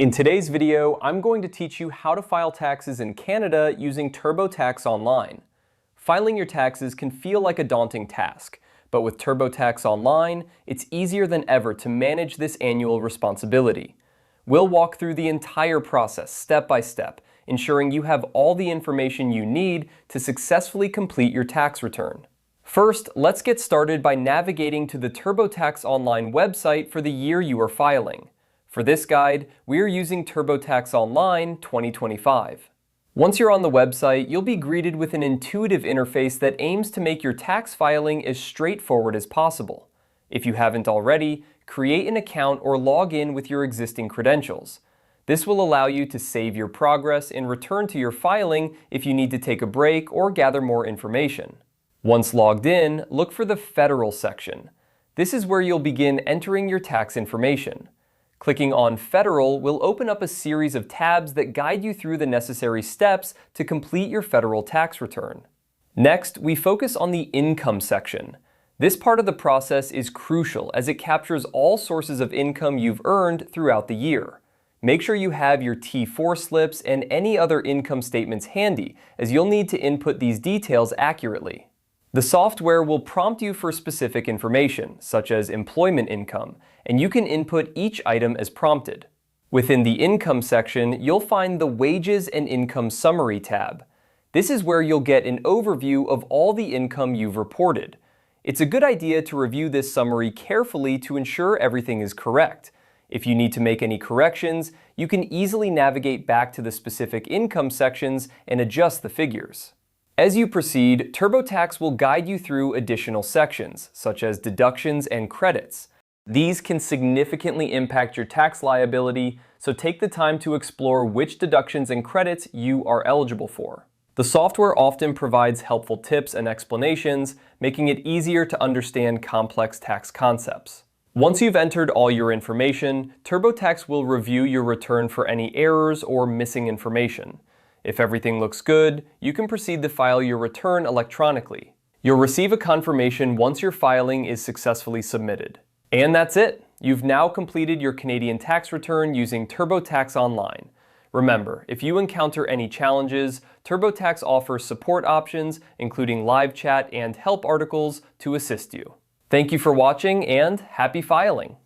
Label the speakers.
Speaker 1: In today's video, I'm going to teach you how to file taxes in Canada using TurboTax Online. Filing your taxes can feel like a daunting task, but with TurboTax Online, it's easier than ever to manage this annual responsibility. We'll walk through the entire process step by step, ensuring you have all the information you need to successfully complete your tax return. First, let's get started by navigating to the TurboTax Online website for the year you are filing. For this guide, we are using TurboTax Online 2025. Once you're on the website, you'll be greeted with an intuitive interface that aims to make your tax filing as straightforward as possible. If you haven't already, create an account or log in with your existing credentials. This will allow you to save your progress and return to your filing if you need to take a break or gather more information. Once logged in, look for the Federal section. This is where you'll begin entering your tax information. Clicking on Federal will open up a series of tabs that guide you through the necessary steps to complete your federal tax return. Next, we focus on the Income section. This part of the process is crucial as it captures all sources of income you've earned throughout the year. Make sure you have your T4 slips and any other income statements handy, as you'll need to input these details accurately. The software will prompt you for specific information, such as employment income, and you can input each item as prompted. Within the Income section, you'll find the Wages and Income Summary tab. This is where you'll get an overview of all the income you've reported. It's a good idea to review this summary carefully to ensure everything is correct. If you need to make any corrections, you can easily navigate back to the specific income sections and adjust the figures. As you proceed, TurboTax will guide you through additional sections, such as deductions and credits. These can significantly impact your tax liability, so take the time to explore which deductions and credits you are eligible for. The software often provides helpful tips and explanations, making it easier to understand complex tax concepts. Once you've entered all your information, TurboTax will review your return for any errors or missing information. If everything looks good, you can proceed to file your return electronically. You'll receive a confirmation once your filing is successfully submitted. And that's it! You've now completed your Canadian tax return using TurboTax Online. Remember, if you encounter any challenges, TurboTax offers support options, including live chat and help articles, to assist you. Thank you for watching and happy filing!